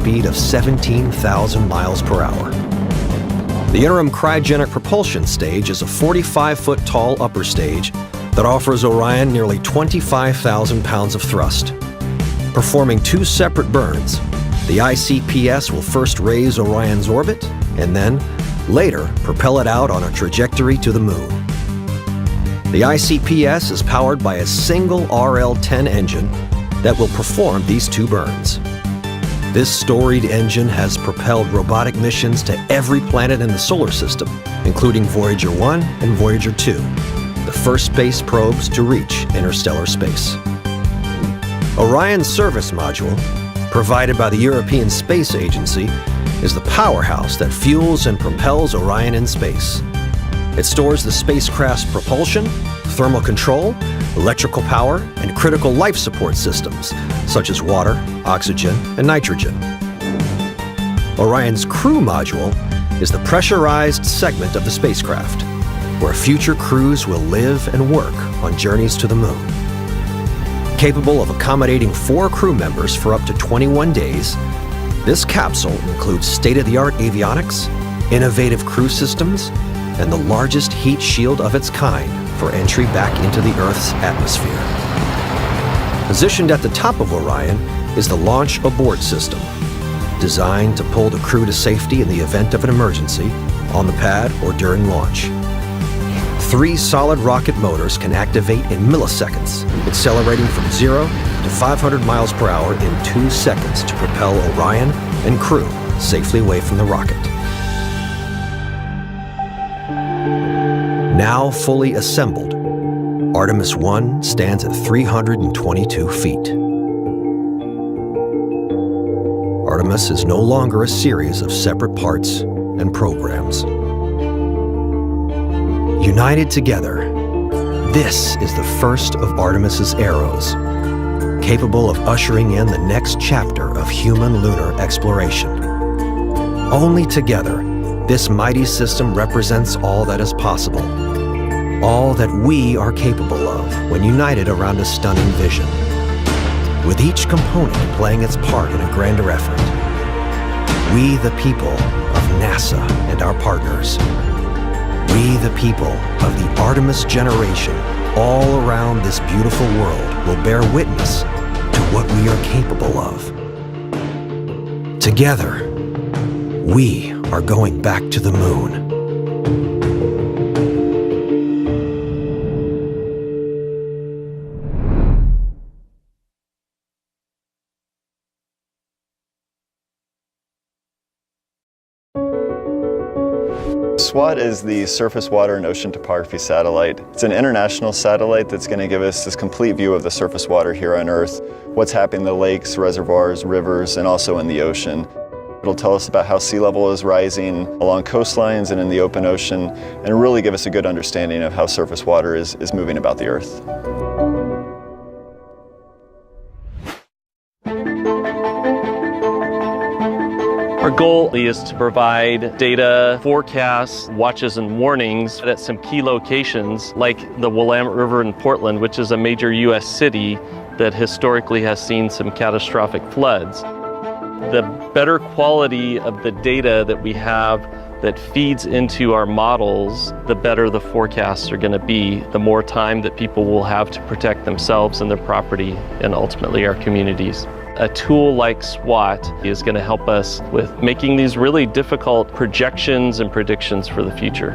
speed of 17,000 miles per hour. The interim cryogenic propulsion stage is a 45-foot tall upper stage that offers Orion nearly 25,000 pounds of thrust. Performing two separate burns, the ICPS will first raise Orion's orbit and then, later, propel it out on a trajectory to the moon. The ICPS is powered by a single RL-10 engine that will perform these two burns. This storied engine has propelled robotic missions to every planet in the solar system, including Voyager 1 and Voyager 2, the first space probes to reach interstellar space. Orion's service module, provided by the European Space Agency, is the powerhouse that fuels and propels Orion in space. It stores the spacecraft's propulsion, thermal control, electrical power, and critical life support systems, such as water, oxygen, and nitrogen. Orion's crew module is the pressurized segment of the spacecraft, where future crews will live and work on journeys to the moon. Capable of accommodating 4 crew members for up to 21 days, this capsule includes state-of-the-art avionics, innovative crew systems, and the largest heat shield of its kind for entry back into the Earth's atmosphere. Positioned at the top of Orion is the Launch Abort System, designed to pull the crew to safety in the event of an emergency, on the pad or during launch. 3 solid rocket motors can activate in milliseconds, accelerating from 0 to 500 miles per hour in 2 seconds to propel Orion and crew safely away from the rocket. Now fully assembled, Artemis 1 stands at 322 feet. Artemis is no longer a series of separate parts and programs. United together, this is the first of Artemis's arrows, capable of ushering in the next chapter of human lunar exploration. Only together, this mighty system represents all that is possible, all that we are capable of when united around a stunning vision, with each component playing its part in a grander effort. We, the people of NASA and our partners, we, the people of the Artemis generation, all around this beautiful world, will bear witness to what we are capable of. Together, we are going back to the moon. SWOT is the Surface Water and Ocean Topography Satellite. It's an international satellite that's going to give us this complete view of the surface water here on Earth, what's happening in the lakes, reservoirs, rivers, and also in the ocean. It'll tell us about how sea level is rising along coastlines and in the open ocean, and really give us a good understanding of how surface water is moving about the Earth. Our goal is to provide data, forecasts, watches, and warnings at some key locations like the Willamette River in Portland, which is a major U.S. city that historically has seen some catastrophic floods. The better quality of the data that we have that feeds into our models, the better the forecasts are going to be, the more time that people will have to protect themselves and their property and ultimately our communities. A tool like SWOT is going to help us with making these really difficult projections and predictions for the future.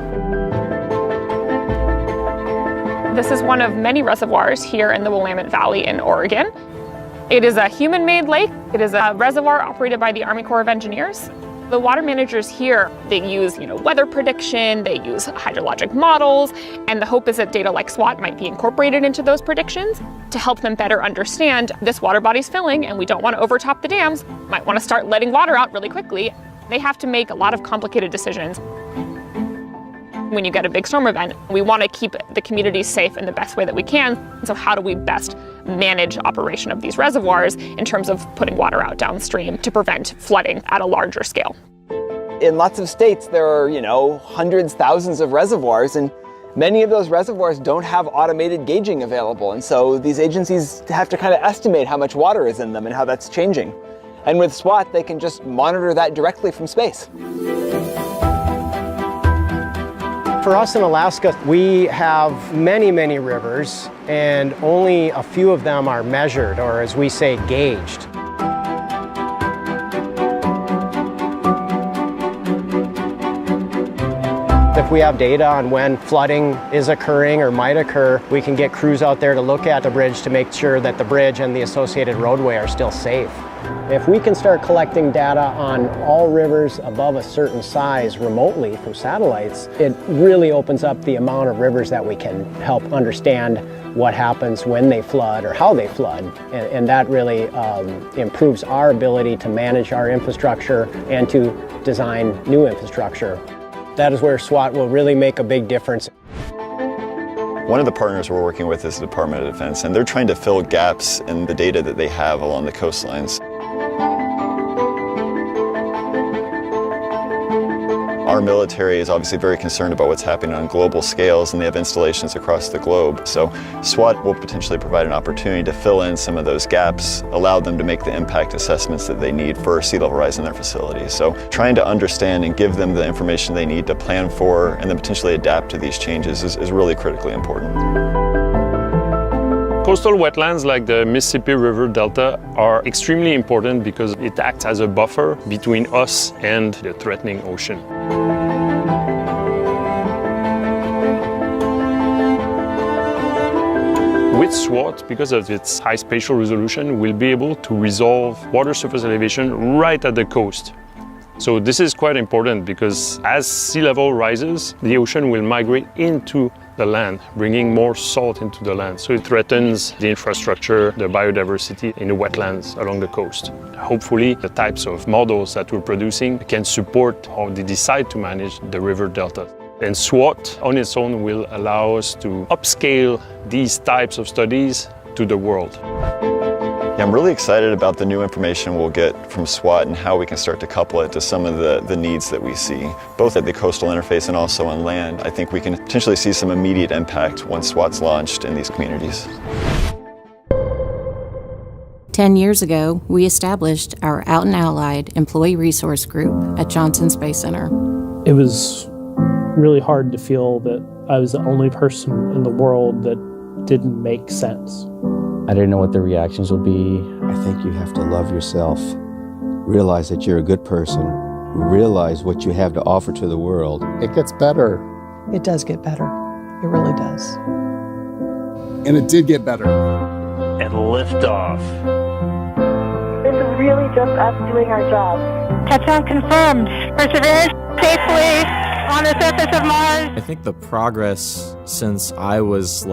This is one of many reservoirs here in the Willamette Valley in Oregon. It is a human-made lake. It is a reservoir operated by the Army Corps of Engineers. The water managers here, they use weather prediction, they use hydrologic models, and the hope is that data like SWOT might be incorporated into those predictions to help them better understand this water body's filling and we don't want to overtop the dams, might want to start letting water out really quickly. They have to make a lot of complicated decisions. When you get a big storm event, we want to keep the communities safe in the best way that we can. So how do we best manage operation of these reservoirs in terms of putting water out downstream to prevent flooding at a larger scale? In lots of states, there are, hundreds, thousands of reservoirs, and many of those reservoirs don't have automated gauging available. And so these agencies have to kind of estimate how much water is in them and how that's changing. And with SWAT, they can just monitor that directly from space. For us in Alaska, we have many, many rivers, and only a few of them are measured, or as we say, gauged. If we have data on when flooding is occurring or might occur, we can get crews out there to look at the bridge to make sure that the bridge and the associated roadway are still safe. If we can start collecting data on all rivers above a certain size remotely from satellites, it really opens up the amount of rivers that we can help understand what happens when they flood or how they flood. And that really improves our ability to manage our infrastructure and to design new infrastructure. That is where SWAT will really make a big difference. One of the partners we're working with is the Department of Defense, and they're trying to fill gaps in the data that they have along the coastlines. Our military is obviously very concerned about what's happening on global scales, and they have installations across the globe. So SWAT will potentially provide an opportunity to fill in some of those gaps, allow them to make the impact assessments that they need for sea level rise in their facilities. So trying to understand and give them the information they need to plan for and then potentially adapt to these changes is really critically important. Coastal wetlands like the Mississippi River Delta are extremely important because it acts as a buffer between us and the threatening ocean. With SWAT, because of its high spatial resolution, we'll be able to resolve water surface elevation right at the coast. So this is quite important because as sea level rises, the ocean will migrate into the land, bringing more salt into the land. So it threatens the infrastructure, the biodiversity in the wetlands along the coast. Hopefully, the types of models that we're producing can support how they decide to manage the river delta. And SWAT on its own will allow us to upscale these types of studies to the world. Yeah, I'm really excited about the new information we'll get from SWAT and how we can start to couple it to some of the needs that we see, both at the coastal interface and also on land. I think we can potentially see some immediate impact once SWAT's launched in these communities. 10 years ago, we established our Out and Allied Employee Resource Group at Johnson Space Center. It was really hard to feel that I was the only person in the world that didn't make sense. I didn't know what the reactions would be. I think you have to love yourself, realize that you're a good person, realize what you have to offer to the world. It gets better. It does get better. It really does. And it did get better. And liftoff. It's really just us doing our job. Touchdown confirmed. Perseverance safely on the surface of Mars. I think the progress since I was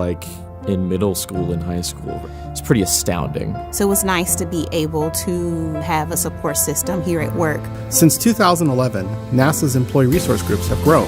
in middle school and high school, it's pretty astounding. So it was nice to be able to have a support system here at work. Since 2011, NASA's employee resource groups have grown.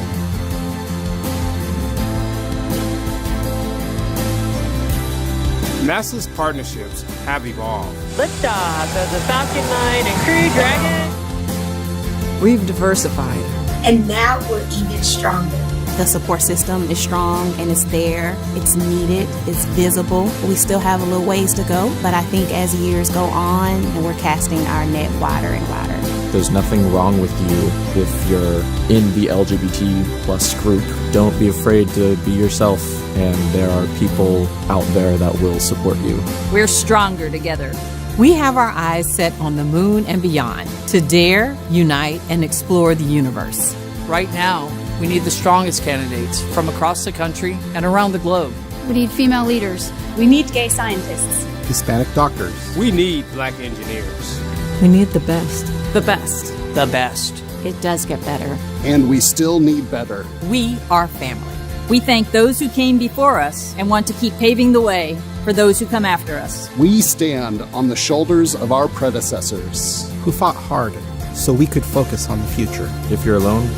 NASA's partnerships have evolved. Liftoff of the Falcon 9 and Crew Dragon. We've diversified. And now we're even stronger. The support system is strong and it's there, it's needed, it's visible. We still have a little ways to go, but I think as years go on and we're casting our net wider and wider. There's nothing wrong with you if you're in the LGBT plus group. Don't be afraid to be yourself, and there are people out there that will support you. We're stronger together. We have our eyes set on the moon and beyond to dare, unite, and explore the universe. Right now, we need the strongest candidates from across the country and around the globe. We need female leaders. We need gay scientists. Hispanic doctors. We need black engineers. We need the best. The best. The best. It does get better. And we still need better. We are family. We thank those who came before us and want to keep paving the way for those who come after us. We stand on the shoulders of our predecessors who fought hard so we could focus on the future. If you're alone,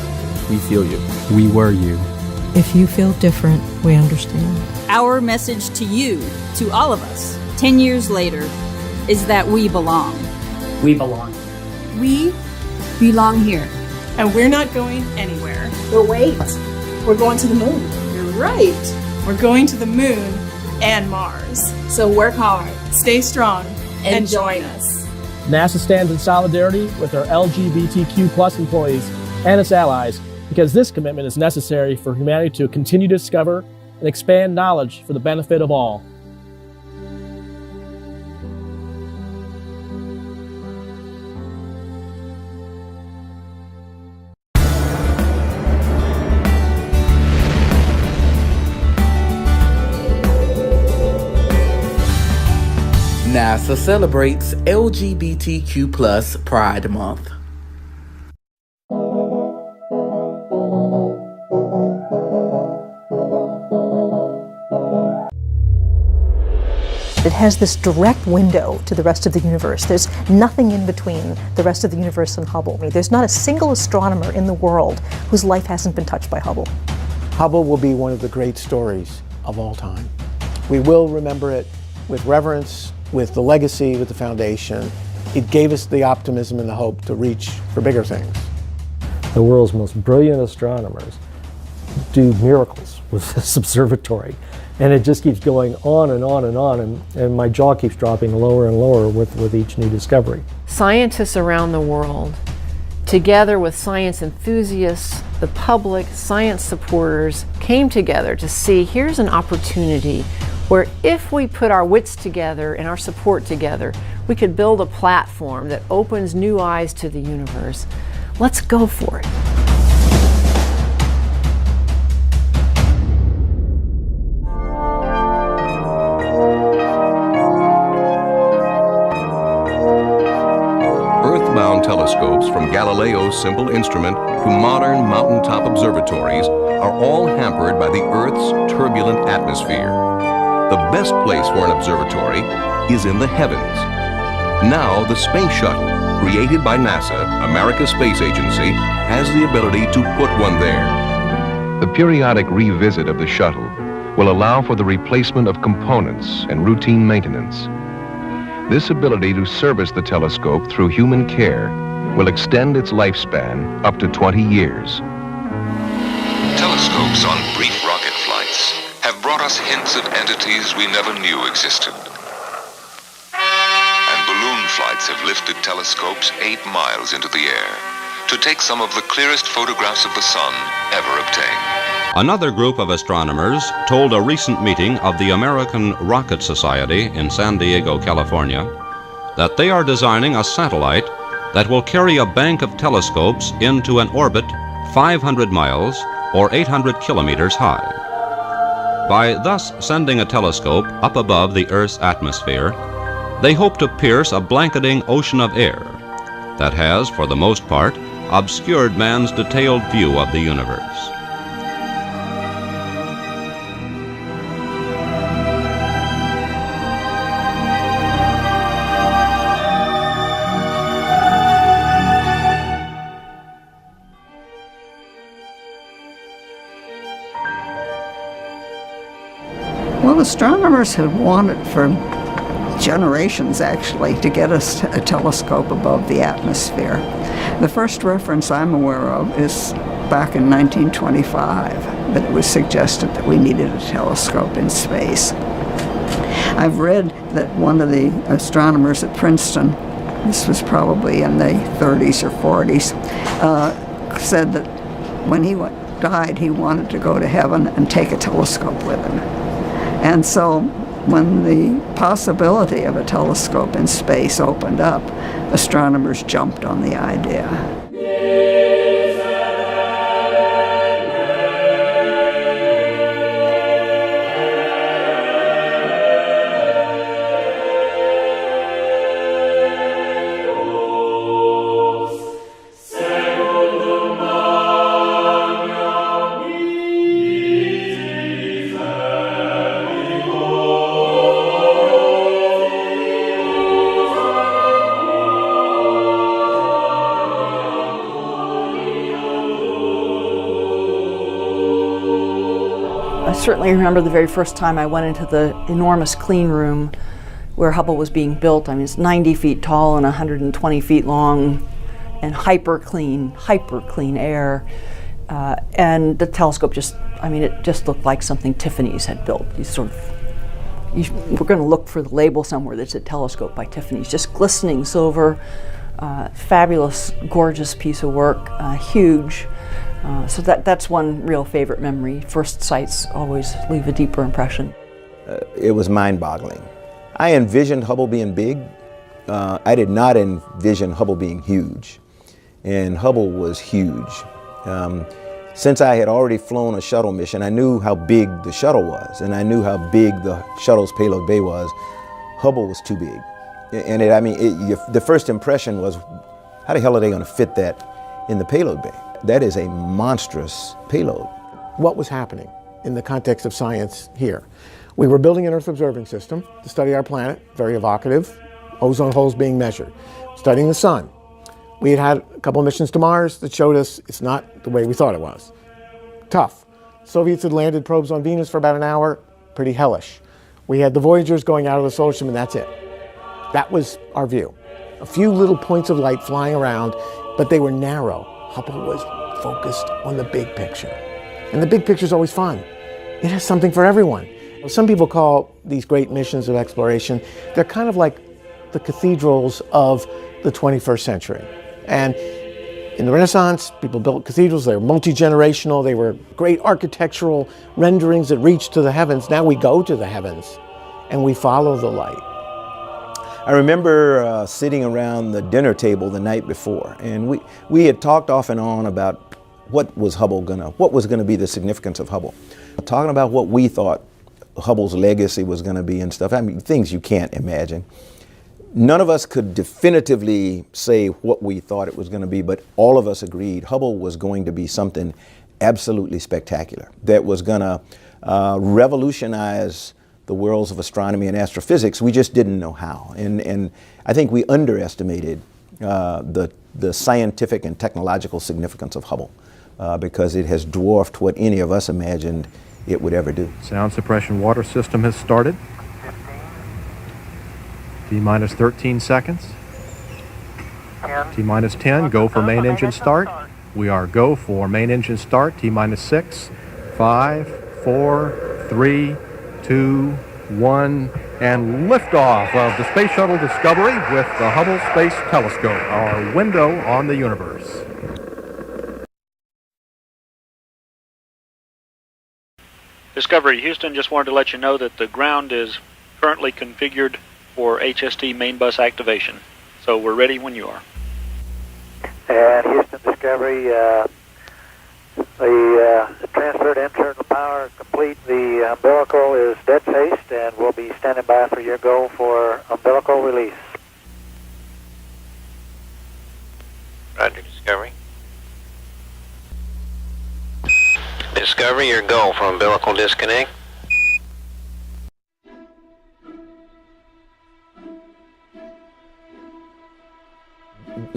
we feel you. We were you. If you feel different, we understand. Our message to you, to all of us, 10 years later, is that we belong. We belong. We belong here. And we're not going anywhere. But wait, we're going to the moon. You're right. We're going to the moon and Mars. So work hard, stay strong, and join us. NASA stands in solidarity with our LGBTQ+ employees and its allies, because this commitment is necessary for humanity to continue to discover and expand knowledge for the benefit of all. NASA celebrates LGBTQ+ Pride Month. It has this direct window to the rest of the universe. There's nothing in between the rest of the universe and Hubble. There's not a single astronomer in the world whose life hasn't been touched by Hubble. Hubble will be one of the great stories of all time. We will remember it with reverence, with the legacy, with the foundation. It gave us the optimism and the hope to reach for bigger things. The world's most brilliant astronomers do miracles with this observatory. And it just keeps going on and on and on, and my jaw keeps dropping lower and lower with each new discovery. Scientists around the world, together with science enthusiasts, the public, science supporters, came together to see here's an opportunity where if we put our wits together and our support together, we could build a platform that opens new eyes to the universe. Let's go for it. Earthbound telescopes, from Galileo's simple instrument to modern mountaintop observatories, are all hampered by the Earth's turbulent atmosphere. The best place for an observatory is in the heavens. Now, the Space Shuttle, created by NASA, America's space agency, has the ability to put one there. The periodic revisit of the shuttle will allow for the replacement of components and routine maintenance. This ability to service the telescope through human care will extend its lifespan up to 20 years. Telescopes on brief rocket flights have brought us hints of entities we never knew existed. And balloon flights have lifted telescopes 8 miles into the air to take some of the clearest photographs of the sun ever obtained. Another group of astronomers told a recent meeting of the American Rocket Society in San Diego, California, that they are designing a satellite that will carry a bank of telescopes into an orbit 500 miles or 800 kilometers high. By thus sending a telescope up above the Earth's atmosphere, they hope to pierce a blanketing ocean of air that has, for the most part, obscured man's detailed view of the universe. Well, astronomers have wanted for generations, actually, to get us a telescope above the atmosphere. The first reference I'm aware of is back in 1925, that it was suggested that we needed a telescope in space. I've read that one of the astronomers at Princeton, this was probably in the 30s or 40s, said that when he died, he wanted to go to heaven and take a telescope with him. And so when the possibility of a telescope in space opened up, astronomers jumped on the idea. I certainly remember the very first time I went into the enormous clean room where Hubble was being built. I mean, it's 90 feet tall and 120 feet long and hyper clean air. And the telescope just, I mean, it just looked like something Tiffany's had built. These sort of we're going to look for the label somewhere that said Telescope by Tiffany's. Just glistening silver, fabulous, gorgeous piece of work, huge. So that's one real favorite memory. First sights always leave a deeper impression. It was mind-boggling. I envisioned Hubble being big. I did not envision Hubble being huge. And Hubble was huge. Since I had already flown a shuttle mission, I knew how big the shuttle was, and I knew how big the shuttle's payload bay was. Hubble was too big. And the first impression was, how the hell are they going to fit that in the payload bay? That is a monstrous payload. What was happening in the context of science here? We were building an Earth observing system to study our planet, very evocative, ozone holes being measured, studying the sun. We had had a couple of missions to Mars that showed us it's not the way we thought it was. Tough. Soviets had landed probes on Venus for about an hour, pretty hellish. We had the Voyagers going out of the solar system, and that's it. That was our view. A few little points of light flying around, but they were narrow. Hubble was focused on the big picture. And the big picture is always fun. It has something for everyone. Some people call these great missions of exploration, they're kind of like the cathedrals of the 21st century. And in the Renaissance, people built cathedrals. They were multi-generational. They were great architectural renderings that reached to the heavens. Now we go to the heavens and we follow the light. I remember sitting around the dinner table the night before, and we had talked off and on about what was gonna be the significance of Hubble. Talking about what we thought Hubble's legacy was gonna be and stuff. I mean, things you can't imagine. None of us could definitively say what we thought it was going to be, but all of us agreed Hubble was going to be something absolutely spectacular that was going to revolutionize the worlds of astronomy and astrophysics. We just didn't know how. And I think we underestimated the scientific and technological significance of Hubble because it has dwarfed what any of us imagined it would ever do. Sound suppression water system has started. T-minus 13 seconds. T-minus 10, go for main engine start. We are go for main engine start, T-minus 6, 5, 4, 3, 2, 1, and liftoff of the Space Shuttle Discovery with the Hubble Space Telescope, our window on the universe. Discovery Houston, just wanted to let you know that the ground is currently configured for HST main bus activation. So we're ready when you are. And Houston Discovery, the transfer to internal power complete. The umbilical is dead faced, and we'll be standing by for your go for umbilical release. Roger, Discovery. Discovery, your go for umbilical disconnect.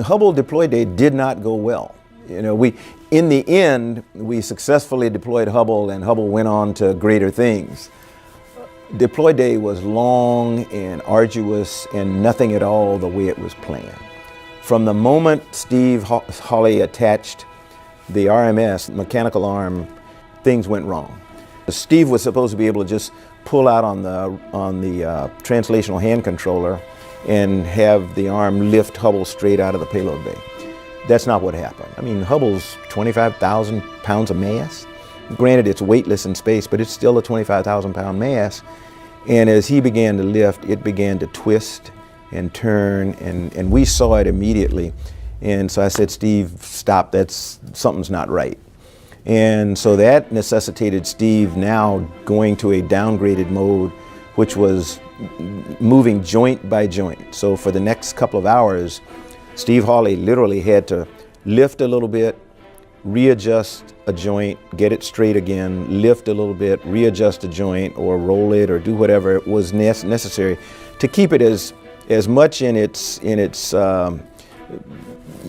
Hubble deploy day did not go well. You know, in the end, we successfully deployed Hubble, and Hubble went on to greater things. Deploy day was long and arduous and nothing at all the way it was planned. From the moment Steve Hawley attached the RMS, mechanical arm, things went wrong. Steve was supposed to be able to just pull out on the translational hand controller and have the arm lift Hubble straight out of the payload bay. That's not what happened. I mean, Hubble's 25,000 pounds of mass. Granted, it's weightless in space, but it's still a 25,000 pound mass. And as he began to lift, it began to twist and turn, and we saw it immediately. And so I said, Steve, stop, something's not right. And so that necessitated Steve now going to a downgraded mode, which was moving joint by joint. So for the next couple of hours, Steve Hawley literally had to lift a little bit, readjust a joint, get it straight again, lift a little bit, readjust a joint, or roll it, or do whatever it was necessary to keep it as much in its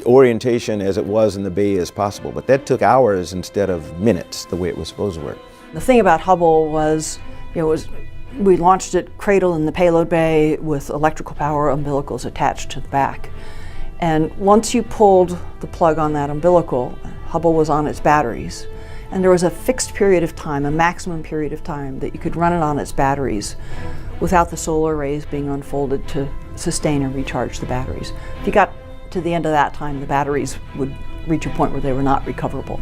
orientation as it was in the bay as possible. But that took hours instead of minutes, the way it was supposed to work. The thing about Hubble was, we launched it cradle in the payload bay with electrical power umbilicals attached to the back. And once you pulled the plug on that umbilical, Hubble was on its batteries. And there was a fixed period of time, a maximum period of time, that you could run it on its batteries without the solar arrays being unfolded to sustain and recharge the batteries. If you got to the end of that time, the batteries would reach a point where they were not recoverable.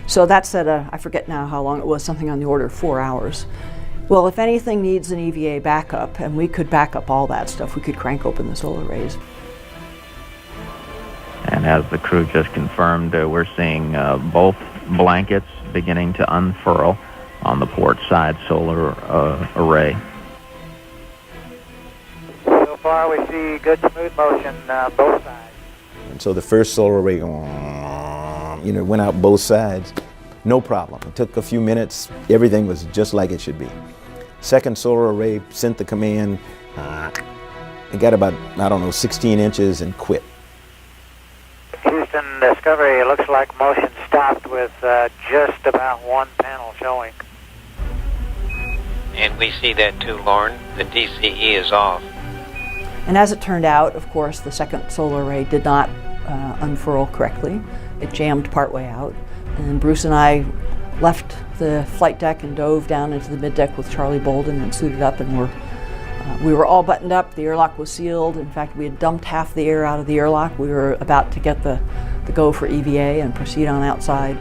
So that's at I forget now how long it was, something on the order of 4 hours. Well, if anything needs an EVA backup, and we could back up all that stuff, we could crank open the solar arrays. And as the crew just confirmed, we're seeing both blankets beginning to unfurl on the port side solar array. So far we see good smooth motion both sides. And so the first solar array, went out both sides, no problem. It took a few minutes, everything was just like it should be. Second solar array sent the command, it got about, 16 inches and quit. Houston Discovery, it looks like motion stopped with just about one panel showing. And we see that too, Lauren. The DCE is off. And as it turned out, of course, the second solar array did not unfurl correctly. It jammed partway out. And Bruce and I left the flight deck and dove down into the middeck with Charlie Bolden and suited up, and we were all buttoned up. The airlock was sealed. In fact, we had dumped half the air out of the airlock. We were about to get the go for EVA and proceed on outside.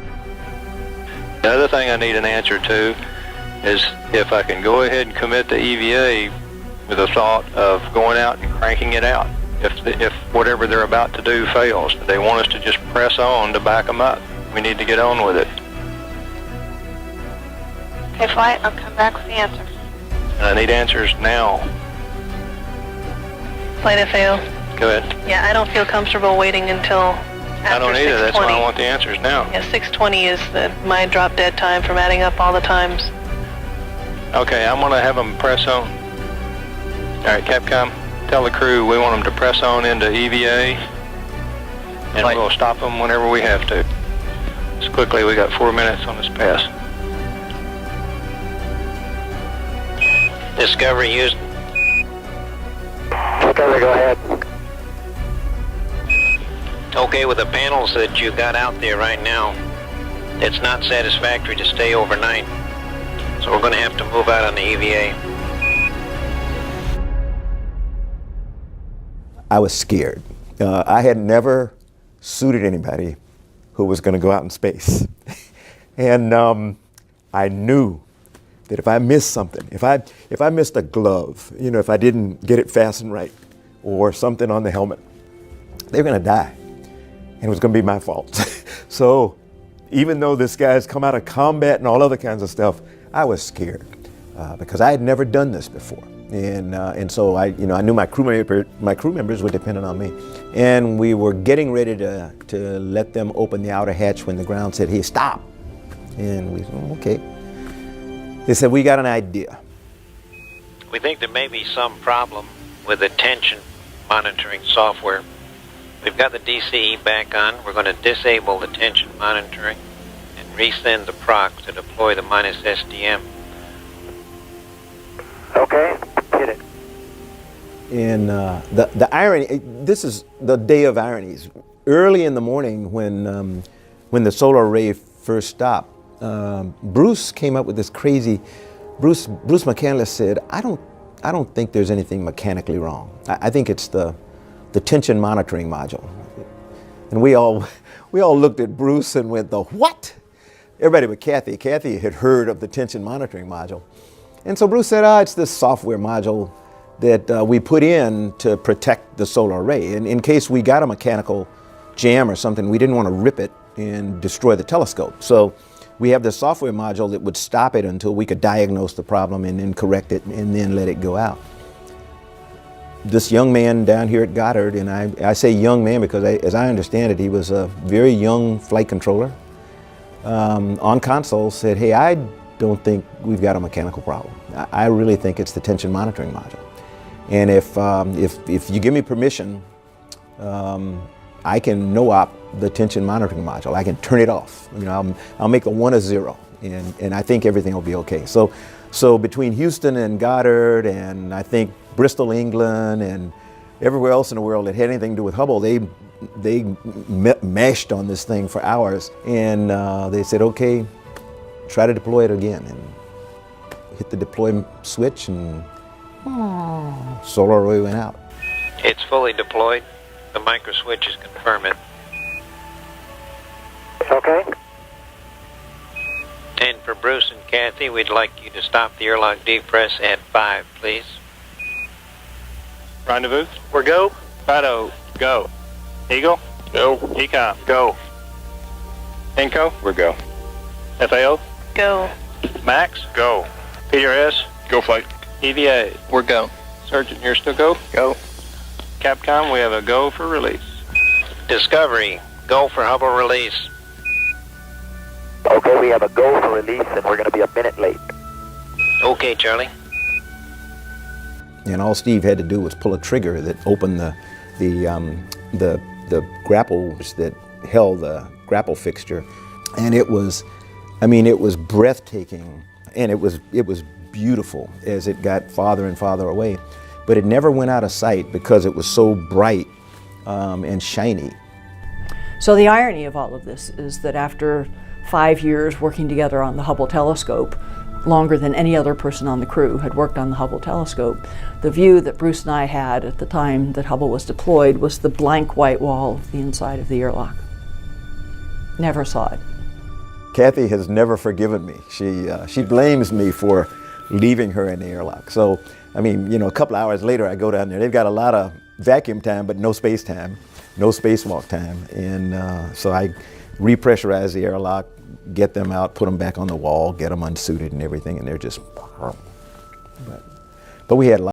The other thing I need an answer to is if I can go ahead and commit the EVA with the thought of going out and cranking it out. If whatever they're about to do fails, they want us to just press on to back them up. We need to get on with it. Okay, flight, I'll come back with the answer. And I need answers now. Flight FAO. Go ahead. Yeah, I don't feel comfortable waiting until after I don't either. That's why I want the answers now. Yeah, 6:20 is my drop dead time from adding up all the times. Okay, I'm going to have them press on. All right, Capcom, tell the crew we want them to press on into EVA, and we'll stop them whenever we have to. Just quickly, we got 4 minutes on this pass. Discovery used. Discovery, go ahead. Okay, with the panels that you got out there right now, it's not satisfactory to stay overnight. So we're going to have to move out on the EVA. I was scared. I had never suited anybody who was going to go out in space. And I knew that if I missed something, if I missed a glove, if I didn't get it fastened right, or something on the helmet, they were going to die. And it was going to be my fault. So even though this guy's come out of combat and all other kinds of stuff, I was scared because I had never done this before. And so I knew my crew members were dependent on me. And we were getting ready to let them open the outer hatch when the ground said, "Hey, stop." And we said, "Okay." They said, "We got an idea." We think there may be some problem with the tension monitoring software. We've got the DCE back on. We're going to disable the tension monitoring and resend the proc to deploy the minus SDM. Okay, hit it. And the irony, this is the day of ironies. Early in the morning when the solar array first stopped, Bruce came up with this crazy, Bruce McCandless said, I don't think there's anything mechanically wrong. I think it's the tension monitoring module. And we all looked at Bruce and went, "The what?" Everybody but Kathy. Kathy had heard of the tension monitoring module. And so Bruce said, it's this software module that we put in to protect the solar array. And in case we got a mechanical jam or something, we didn't want to rip it and destroy the telescope. So we have this software module that would stop it until we could diagnose the problem and then correct it and then let it go out. This young man down here at Goddard, and I say young man because as I understand it, he was a very young flight controller, on console said, "Hey, I don't think we've got a mechanical problem. I really think it's the tension monitoring module. And if you give me permission, I can no-op the tension monitoring module. I can turn it off. I'll make the 1 a 0, and I think everything will be okay." So between Houston and Goddard, and I think Bristol, England, and everywhere else in the world that had anything to do with Hubble, they mashed on this thing for hours, and they said, "Okay, try to deploy it again," and hit the deploy switch, and Solar array went out. It's fully deployed. The micro switches confirm it. Okay. And for Bruce and Kathy, we'd like you to stop the airlock depress at 5, please. Rendezvous? We're go. Fido, go. Eagle? Go. Econ? Go. Inco? We're go. FAO? Go. Max? Go. PRS? Go flight. EVA? We're go. Sergeant, you're still go? Go. Capcom, we have a go for release. Discovery, go for Hubble release. Okay, we have a go for release, and we're going to be a minute late. Okay, Charlie. And all Steve had to do was pull a trigger that opened the grapples that held the grapple fixture, and it was, I mean, it was breathtaking, and it was beautiful as it got farther and farther away, but it never went out of sight because it was so bright and shiny. So the irony of all of this is that after 5 years working together on the Hubble telescope, longer than any other person on the crew had worked on the Hubble telescope, the view that Bruce and I had at the time that Hubble was deployed was the blank white wall of the inside of the airlock. Never saw it. Kathy has never forgiven me. She blames me for leaving her in the airlock. So, I mean, you know, a couple hours later I go down there. They've got a lot of vacuum time, but no space time, no spacewalk time. And so I repressurize the airlock, get them out, put them back on the wall, get them unsuited and everything, and they're just, but we had a lot